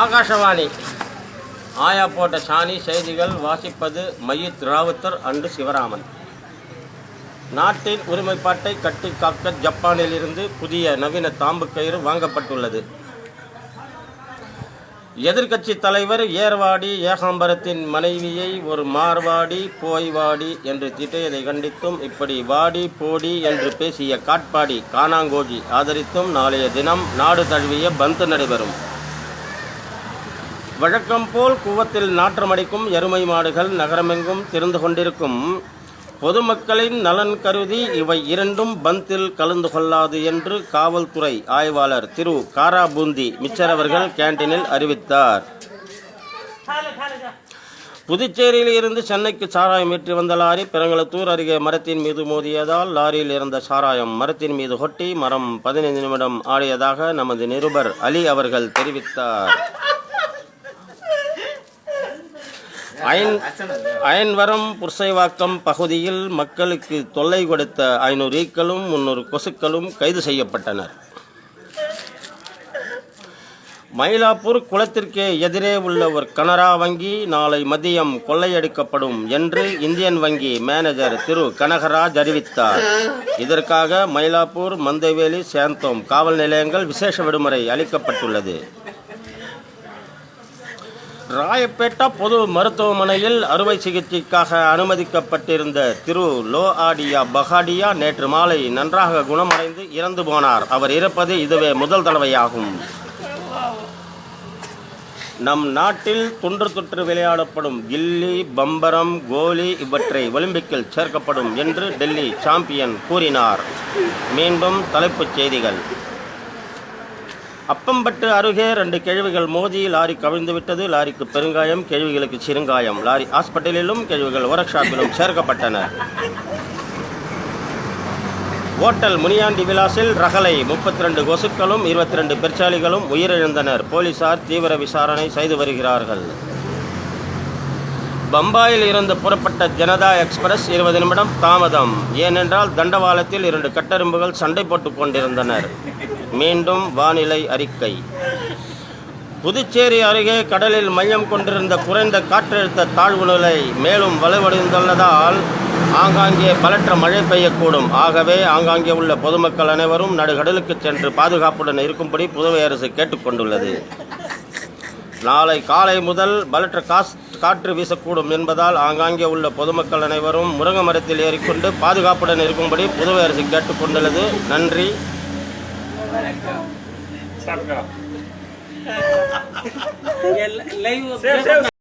ஆகாஷவாணி. ஆயா போட்ட சாணி. செய்திகள் வாசிப்பது மயித் ராவுத்தர் அண்டு சிவராமன். நாட்டின் ஒருமைப்பாட்டை கட்டி காக்க ஜப்பானில் இருந்து புதிய நவீன தாம்பு கயிறு வாங்கப்பட்டுள்ளது. எதிர்க்கட்சி தலைவர் ஏர்வாடி ஏகாம்பரத்தின் மனைவியை ஒரு மார்வாடி போய்வாடி என்று திட்டியதை கண்டித்தும், இப்படி வாடி போடி என்று பேசிய காட்பாடி கானாங்கோஜி ஆதரித்தும் நாளைய தினம் நாடு தழுவிய பந்த் நடைபெறும். வழக்கம் போல் கூவத்தில் நாற்றமடிக்கும் எருமை மாடுகள் நகரமெங்கும் திரிந்து கொண்டிருக்கும். பொதுமக்களின் நலன் கருதி இவை இரண்டும் பந்தில் கலந்து கொள்ளாது என்று காவல்துறை ஆய்வாளர் திரு காராபூந்தி மிச்சர் அவர்கள் கேண்டீனில் அறிவித்தார். புதுச்சேரியில் இருந்து சென்னைக்கு சாராயம் ஏற்றி வந்த லாரி பெருங்களத்தூர் அருகே மரத்தின் மீது மோதியதால் லாரியில் இருந்த சாராயம் மரத்தின் மீது கொட்டி மரம் 15 நிமிடம் ஆடியதாக நமது நிருபர் அலி அவர்கள் தெரிவித்தார். அயன்வரம் புர்சைவாக்கம் பகுதியில் மக்களுக்கு தொல்லை கொடுத்த 500 ஈக்களும் 300 கொசுக்களும் கைது செய்யப்பட்டனர். மயிலாப்பூர் குளத்திற்கு எதிரே உள்ள ஒரு கனரா வங்கி நாளை மதியம் கொள்ளையடிக்கப்படும் என்று இந்தியன் வங்கி மேனேஜர் திரு கனகராஜ் அறிவித்தார். இதற்காக மயிலாப்பூர், மந்தைவேலி, சேந்தோம் காவல் நிலையங்கள் விசேஷ விடுமுறை அளிக்கப்பட்டுள்ளது. ராயப்பேட்டா பொது மருத்துவமனையில் அறுவை சிகிச்சைக்காக அனுமதிக்கப்பட்டிருந்த திரு லோஆடியா பகாடியா நேற்று மாலை நன்றாக குணமடைந்து இறந்து போனார். அவர் இறப்பது இதுவே முதல் தடவையாகும். நம் நாட்டில் தொன்று விளையாடப்படும் கில்லி, பம்பரம், கோலி இவற்றை ஒலிம்பிக்கில் சேர்க்கப்படும் என்று டெல்லி சாம்பியன் கூறினார். மீண்டும் தலைப்புச் செய்திகள். அப்பம்பட்டு அருகே 2 கேழ்விகள் மோதி லாரி கவிழ்ந்துவிட்டது. லாரிக்கு பெருங்காயம், கேழ்விகளுக்கு சிறுங்காயம். லாரி ஹாஸ்பிட்டலிலும் கேழ்விகள் ஒர்க் ஷாப்பிலும் சேர்க்கப்பட்டன. ஓட்டல் முனியாண்டி விலாசில் ரகளை 32 கொசுக்களும் 22 பெருச்சாளிகளும் உயிரிழந்தனர். போலீசார் தீவிர விசாரணை செய்து வருகிறார்கள். பம்பாயில் இருந்து புறப்பட்ட ஜனதா எக்ஸ்பிரஸ் 20 நிமிடம் தாமதம். ஏனென்றால் தண்டவாளத்தில் 2 கட்டெரும்புகள் சண்டை போட்டுக் கொண்டிருந்தனர். மீண்டும் வானிலை அறிக்கை. புதுச்சேரி அருகே கடலில் மையம் கொண்டிருந்த குறைந்த காற்றழுத்த தாழ்வு நிலை மேலும் வலுவடைந்துள்ளதால் ஆங்காங்கே பலற்ற மழை பெய்யக்கூடும். ஆகவே ஆங்காங்கே உள்ள பொதுமக்கள் அனைவரும் நடுக்கடலுக்கு சென்று பாதுகாப்புடன் இருக்கும்படி புதுவை அரசு கேட்டுக்கொண்டுள்ளது. நாளை காலை முதல் பலற்ற காற்று வீசக்கூடும் என்பதால் ஆங்காங்கே உள்ள பொதுமக்கள் அனைவரும் முருங்கை மரத்தில் ஏறிக்கொண்டு பாதுகாப்புடன் இருக்கும்படி புதுவை அரசு கேட்டுக்கொண்டுள்ளது. நன்றி.